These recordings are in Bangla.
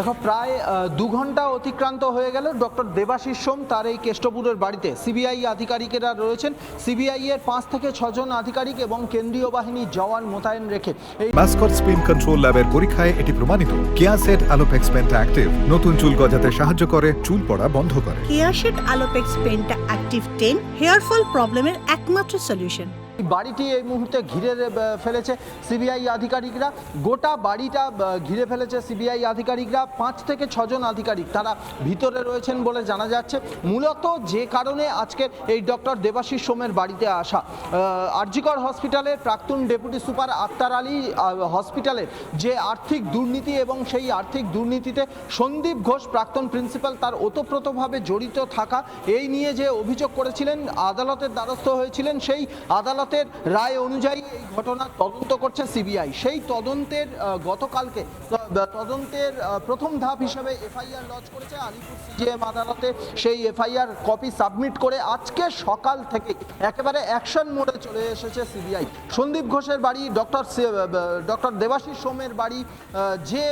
দেখো প্রায় 2 ঘন্টা অতিক্রান্ত হয়ে গেল ডক্টর দেবাশিস সোম তার এই কেষ্টপুরের বাড়িতে সিবিআই আধিকারিকেরা রয়েছেন। সিবিআই এর 5 থেকে 6 জন আধিকারিক এবং কেন্দ্রীয় বাহিনীর জওয়ান মোতায়েন রেখে এই মাস্কট স্পিন কন্ট্রোল ল্যাবের পরীক্ষায় এটি প্রমাণিত। কেয়াসেট আলোপেক্স পেন্টা অ্যাক্টিভ নতুন চুল গজাতে সাহায্য করে, চুল পড়া বন্ধ করে। Keya Seth Alopex penta active 10 hair fall প্রবলেমের একমাত্র সলিউশন। বাড়িটি এই মুহূর্তে ঘিরে ফেলেছে সিবিআই আধিকারিকরা, গোটা বাড়িটা ঘিরে ফেলেছে সিবিআই আধিকারিকরা। 5 থেকে 6 জন আধিকারিক তারা ভিতরে রয়েছেন বলে জানা যাচ্ছে। মূলত যে কারণে আজকে এই ডক্টর দেবাশিস সোমের বাড়িতে আসা, আরজিকর হসপিটালের প্রাক্তন ডেপুটি সুপার আক্তার আলী হসপিটালের যে আর্থিক দুর্নীতি এবং সেই আর্থিক দুর্নীতিতে সন্দীপ ঘোষ প্রাক্তন প্রিন্সিপাল তার ওতপ্রোতভাবে জড়িত থাকা, এই নিয়ে যে অভিযোগ করেছিলেন, আদালতের দ্বারস্থ হয়েছিলেন, সেই আদালত রায় অনুযায়ী এই ঘটনার তদন্ত করছে সিবিআই। সেই তদন্তের গতকালকে তদন্তের প্রথম ধাপ হিসেবে এফআইআর লঞ্চ করেছে আলিপুর সিজিএম আদালতে। সেই এফআইআর কপি সাবমিট করে আজকে সকাল থেকে একেবারে অ্যাকশন মোডে চলে এসেছে সিবিআই। সন্দীপ ঘোষের বাড়ি, ডক্টর দেবাশিস সোমের বাড়ি, যে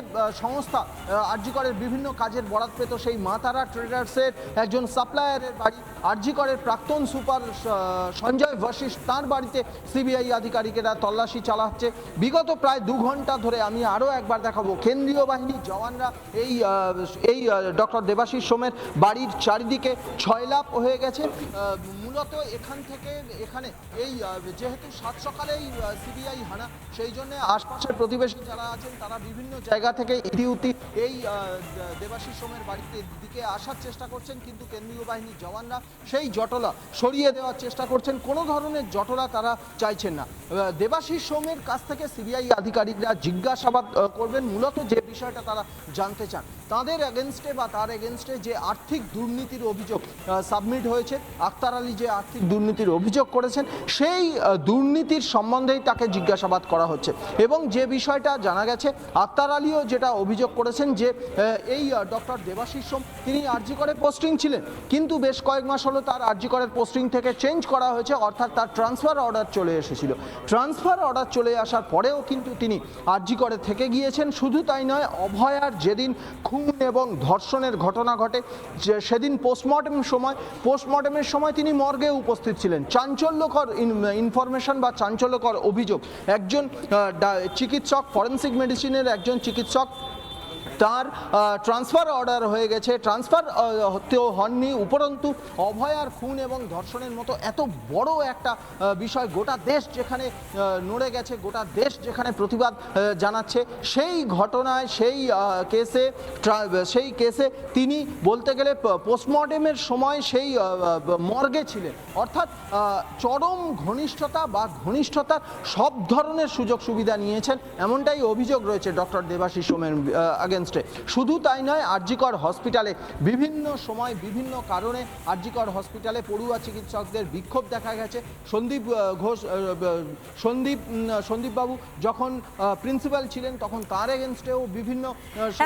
সংস্থা আরজিকরের বিভিন্ন কাজের বরাত পেত সেই মা তারা ট্রেডার্সের একজন সাপ্লায়ারের বাড়ি, আরজিকরের প্রাক্তন সুপার সঞ্জয় বশিষ্ঠ তার বাড়িতে সিবিআই আধিকারিকেরা তল্লাশি চালাচ্ছে বিগত প্রায় 2 ঘন্টা ধরে। আমি আরও একবার দেখাবো, কেন্দ্রীয় বাহিনীর জওয়ানরা এই ডক্টর দেবাশিস সোমের বাড়ির চারিদিকে ছয়লাপ হয়ে গেছে। মূলত এখান থেকে এখানে এই যেহেতু 7 সকালেই সিবিআই হানা, সেই জন্য আশপাশের প্রতিবেশী যারা আছেন তারা বিভিন্ন জায়গা থেকে ইতিউতি এই দেবাশিস সোমের বাড়িতে দিকে আসার চেষ্টা করছেন, কিন্তু কেন্দ্রীয় বাহিনীর জওয়ানরা সেই জটলা সরিয়ে দেওয়ার চেষ্টা করছেন। কোনো ধরনের জটলা তারা চাইছেন না। দেবাশিস সোমের কাছ থেকে সিবিআই আধিকারিকরা জিজ্ঞাসাবাদ করবেন, মূলত যে বিষয়টা তারা জানতে চান তাদের এগেনস্টে বা তার এগেনস্টে যে আর্থিক দুর্নীতির অভিযোগ সাবমিট হয়েছে, আক্তার আলী যে আর্থিক দুর্নীতির অভিযোগ করেছেন সেই দুর্নীতির সম্বন্ধেই তাকে জিজ্ঞাসাবাদ করা হচ্ছে। এবং যে বিষয়টা জানা গেছে, আক্তার আলীও যেটা অভিযোগ করেছেন যে এই ডক্টর দেবাশিস সোম তিনি আরজিকরে পোস্টিং ছিলেন, কিন্তু বেশ কয়েক মাস হলো তার আরজিকরের পোস্টিং থেকে চেঞ্জ করা হয়েছে, অর্থাৎ তার ট্রান্সফার অর্ডার চলে এসেছিল। ট্রান্সফার অর্ডার চলে আসার পরেও কিন্তু তিনি আরজিকরে থেকে গিয়েছেন। শুধু তাই নয়, অভয়ার যেদিন খুন এবং ধর্ষণের ঘটনা ঘটে সেদিন পোস্টমর্টেমের সময় তিনি মর্গে উপস্থিত ছিলেন। চাঞ্চল্যকর ইনফরমেশন বা চাঞ্চল্যকর অভিযোগ, একজন চিকিৎসক, ফরেন্সিক মেডিসিনের একজন চিকিৎসক, তার ট্রান্সফার অর্ডার হয়ে গেছে, ট্রান্সফার হতেও হননি, উপরন্তু অভয়ার খুন এবং ধর্ষণের মতো এত বড় একটা বিষয় গোটা দেশ যেখানে নড়ে গেছে, গোটা দেশ যেখানে প্রতিবাদ জানাচ্ছে, সেই ঘটনায় সেই কেসে তিনি বলতে গেলে পোস্টমর্টেমের সময় সেই মর্গে ছিলেন। অর্থাৎ চরম ঘনিষ্ঠতা বা ঘনিষ্ঠতার সব ধরনের সুযোগ সুবিধা নিয়েছেন, এমনটাই অভিযোগ রয়েছে ডক্টর দেবাশিস সোমের আগেনস্টে। শুধু তাই নয়, আরজিকর হসপিটালে বিভিন্ন সময় বিভিন্ন কারণে আরজিকর হসপিটালে পড়ুয়া চিকিৎসকদের বিক্ষোভ দেখা গেছে। সন্দীপ বাবু যখন প্রিন্সিপাল ছিলেন তখন তার এগেনস্টেও বিভিন্ন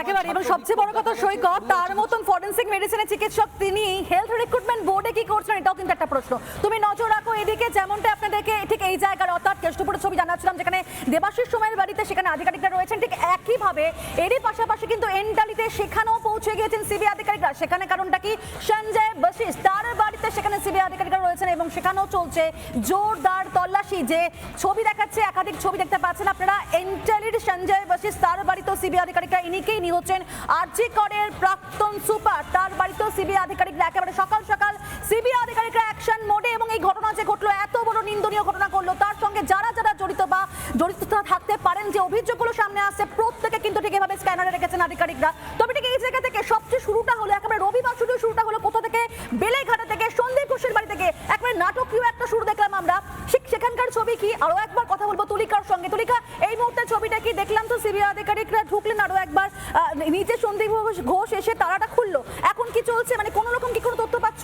একেবারে, এবং সবচেয়ে বড় কথা সৈকত, তার মতন ফরেনসিক মেডিসিনের চিকিৎসক তিনি হেলথ রিক্রুটমেন্ট বোর্ডে কি করছেন, এটাও কিন্তু একটা প্রশ্ন। তুমি নজর রাখো এদিকে, যেমনটা আপনাদেরকে ঠিক এই জায়গার অর্থাৎ কেষ্টপুরের ছবি জানাচ্ছিলাম যেখানে দেবাশিস সোমের বাড়িতে, সেখানে আধিকারিকরা রয়েছেন, ঠিক একইভাবে এরই পাশাপাশি কিন্তু এনডালিতে সেখানেও পৌঁছে গিয়েছেন সিবিআই আধিকারিকরা। সেখানে কারণটা কি, সঞ্জয় বশিষ্ঠ তার বাড়িতে সেখানে সিবিআই আধিকারিকরা রয়েছেন এবং সেখানেও চলছে জোরদার তল্লাশি। যে ছবি দেখাচ্ছে, একাধিক ছবি দেখতে পাচ্ছেন আপনারা, এনডালির সঞ্জয় বশিষ্ঠ তার বাড়িতেও সিবিআই আধিকারিকরা, ইনিকেই নিয়ে হচ্ছেন আরজিকরের প্রাক্তন সুপার, তার বাড়িতেও সিবিআই আধিকারিকরা একেবারে সকাল সকাল সিবিআই আধিকারিকরা অ্যাকশন মোডে। এবং এই ঘটনা যে ঘটলো, এত বড় নিন্দনীয় ঘটনা করলো, তার সঙ্গে যারা যারা জড়িত বা জড়িত থাকতে পারেন, যে অভিযোগগুলো সামনে আসছে, প্রত্যেকে কিন্তু ঠিক এভাবে স্ক্যানারে রেখেছেন আধিকারিকরা। তবে ঠিক এই জায়গা থেকে সবচেয়ে শুরুটা হলো একেবারে রবিবার, শুরুটা হলো কোথা থেকে, বেলেঘাটা থেকে, সন্দীপ ঘোষের বাড়ি থেকে। একেবারে নাটকীয় একটা শুরু দেখলাম আমরা। সেখানকার ছবি কি, আরো একবার কথা বলবো তুলিকার সঙ্গে। তুলিকা, এই মুহূর্তে ছবিটা কি দেখলাম তো, সিবিআই আধিকারিকরা ঢুকলেন, আরো একবার নিচে সন্দীপ ঘোষ এসে তালাটা খুললো। এখন কি চলছে, মানে কোন রকম কি কোনো তথ্য পাচ্ছ?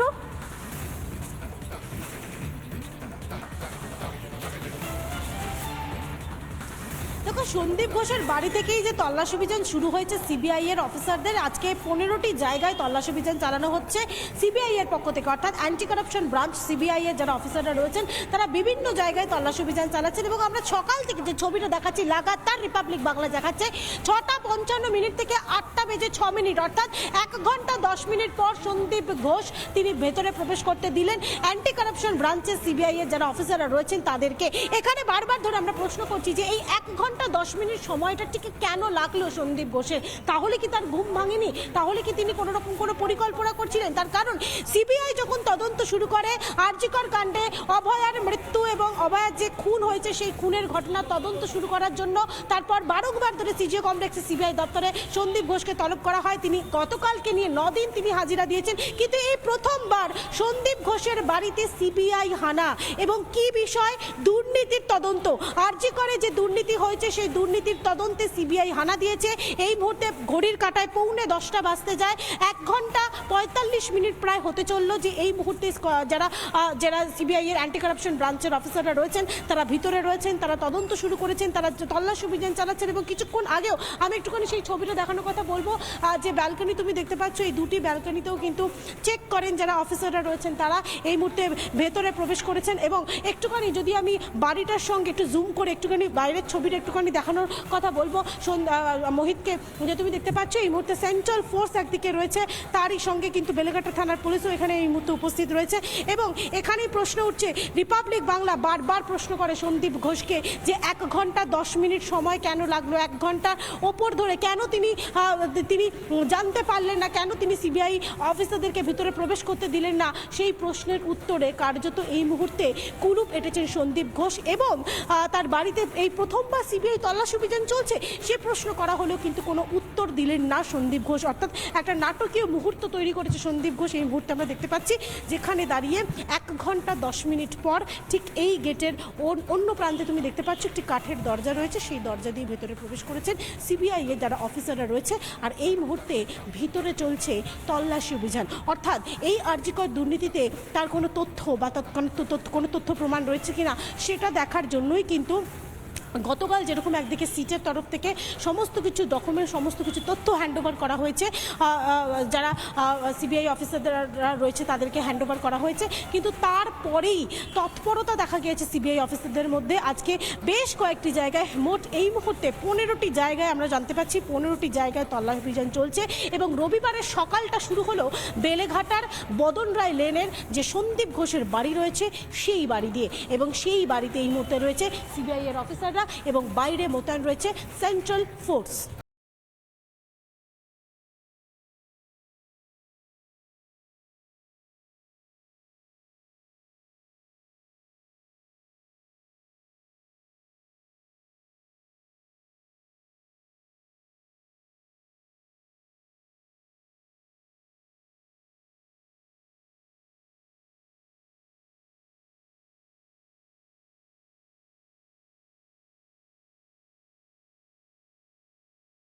দেখো সন্দীপ ঘোষের বাড়ি থেকেই যে তল্লাশি অভিযান শুরু হয়েছে সিবিআই এর অফিসারদের, আজকে 15টি জায়গায় তল্লাশি অভিযান চালানো হচ্ছে সিবিআই এর পক্ষ থেকে, অর্থাৎ অ্যান্টি কারাপশন ব্রাঞ্চ সিবিআই এর যারা অফিসাররা রয়েছেন তারা বিভিন্ন জায়গায় তল্লাশি অভিযান চালাচ্ছেন। এবং আমরা সকাল থেকে যে ছবিটা দেখাচ্ছি লাগাতার রিপাবলিক বাংলা দেখাচ্ছে 6:55 থেকে 8:06, অর্থাৎ 1 ঘন্টা 10 মিনিট পর সন্দীপ ঘোষ তিনি ভেতরে প্রবেশ করতে দিলেন অ্যান্টি কারাপশন ব্রাঞ্চের সিবিআই এর যারা অফিসাররা রয়েছেন তাদেরকে। এখানে বারবার ধরে আমরা প্রশ্ন করছি যে এই 1 ঘন্টা 10 মিনিট সময়টা ঠিক কেন লাগলো সন্দীপ ঘোষের? তাহলে কি তার ঘুম ভাঙেনি? তাহলে কি তিনি কোনো রকম কোনো পরিকল্পনা করছিলেন? তার কারণ সিবিআই যখন তদন্ত শুরু করে আরজিকর কাণ্ডে অভয়ার মৃত্যু এবং অভয়ার যে খুন হয়েছে সেই খুনের ঘটনা তদন্ত শুরু করার জন্য তারপর 12 বার ধরে সিজিও কমপ্লেক্সে সিবিআই দপ্তরে সন্দীপ ঘোষকে তলব করা হয়। তিনি গতকালকে নিয়ে 9 দিন তিনি হাজিরা দিয়েছেন, কিন্তু এই প্রথমবার সন্দীপ ঘোষের বাড়িতে সিবিআই হানা। এবং কি বিষয়? দুর্নীতির তদন্ত। আরজি করে যে দুর্নীতি হয়েছে সেই দুর্নীতির তদন্তে সিবিআই হানা দিয়েছে। এই মুহূর্তে ঘড়ির কাঁটায় 9:45 বাজতে যায়, 1 ঘন্টা 45 মিনিট প্রায় হতে চললো যে এই মুহূর্তে যারা সিবিআই এর অ্যান্টি কারাপশন ব্রাঞ্চের অফিসাররা রয়েছেন তারা ভিতরে রয়েছেন, তারা তদন্ত শুরু করেছেন, তারা তল্লাশি অভিযান চালাচ্ছেন। এবং কিছুক্ষণ আগেও আমি একটুখানি সেই ছবিটা দেখানোর কথা বলবো, যে ব্যালকনি তুমি দেখতে পাচ্ছ, এই দুটি ব্যালকনিতেও কিন্তু চেক করেন যারা অফিসাররা রয়েছেন, তারা এই মুহূর্তে ভেতরে প্রবেশ করেছেন। এবং একটুখানি যদি আমি বাড়িটার সঙ্গে একটু জুম করে একটুখানি বাইরের ছবিটা একটুখানি দেখানোর কথা বলবো মোহিতকে, যে তুমি দেখতে পাচ্ছ এই মুহূর্তে সেন্ট্রাল ফোর্স একদিকে রয়েছে, তারই সঙ্গে কিন্তু বেলেঘাটা থানার পুলিশও এখানে এই মুহূর্তে উপস্থিত রয়েছে। এবং এখানেই প্রশ্ন উঠছে, রিপাবলিক বাংলা বারবার প্রশ্ন করে সন্দীপ ঘোষকে যে 1 ঘন্টা 10 মিনিট সময় কেন লাগলো, 1 ঘন্টার ওপর ধরে কেন তিনি জানতে পারলেন না, কেন তিনি সিবিআই অফিসারদেরকে ভিতরে প্রবেশ করতে দিলেন না? সেই প্রশ্নের উত্তরে কার্যত এই মুহূর্তে কুলুপ এঁটেছেন সন্দীপ ঘোষ। এবং তার বাড়িতে এই প্রথমবার সিবিআই তল্লাশি অভিযান চলছে, সে প্রশ্ন করা হলেও কিন্তু কোনো উত্তর দিলেন না সন্দীপ ঘোষ। অর্থাৎ একটা নাটকীয় মুহূর্ত তৈরি করেছে সন্দীপ ঘোষ। এই মুহূর্তে আমরা দেখতে পাচ্ছি যেখানে দাঁড়িয়ে 1 ঘন্টা 10 মিনিট পর ঠিক এই গেটের অন্য প্রান্তে তুমি দেখতে পাচ্ছ একটি কাঠের দরজা রয়েছে, সেই দরজা দিয়ে ভেতরে প্রবেশ করেছেন সিবিআই এর যারা অফিসাররা রয়েছে। আর এই মুহূর্তে ভিতরে চলছে তল্লাশি অভিযান। অর্থাৎ এই আরজিকর দুর্নীতিতে তার কোনো তথ্য বা কোনো তথ্য প্রমাণ রয়েছে কিনা সেটা দেখার জন্যই কিন্তু গতকাল যেরকম একদিকে সিটের তরফ থেকে সমস্ত কিছু ডকুমেন্ট, সমস্ত কিছু তথ্য হ্যান্ডওভার করা হয়েছে, যারা সিবিআই অফিসাররা রয়েছে তাদেরকে হ্যান্ডওভার করা হয়েছে, কিন্তু তারপরেই তৎপরতা দেখা গিয়েছে সিবিআই অফিসারদের মধ্যে। আজকে বেশ কয়েকটি জায়গায়, মোট এই মুহূর্তে 15টি জায়গায় আমরা জানতে পারছি 15টি জায়গায় তল্লাশি অভিযান চলছে। এবং রবিবারের সকালটা শুরু হলো বেলেঘাটার বদন রায় লেনের যে সন্দীপ ঘোষের বাড়ি রয়েছে সেই বাড়ি দিয়ে। এবং সেই বাড়িতে এই মুহূর্তে রয়েছে সিবিআই এর অফিসাররা এবং বাইরে মোতায়েন রয়েছে সেন্ট্রাল ফোর্স।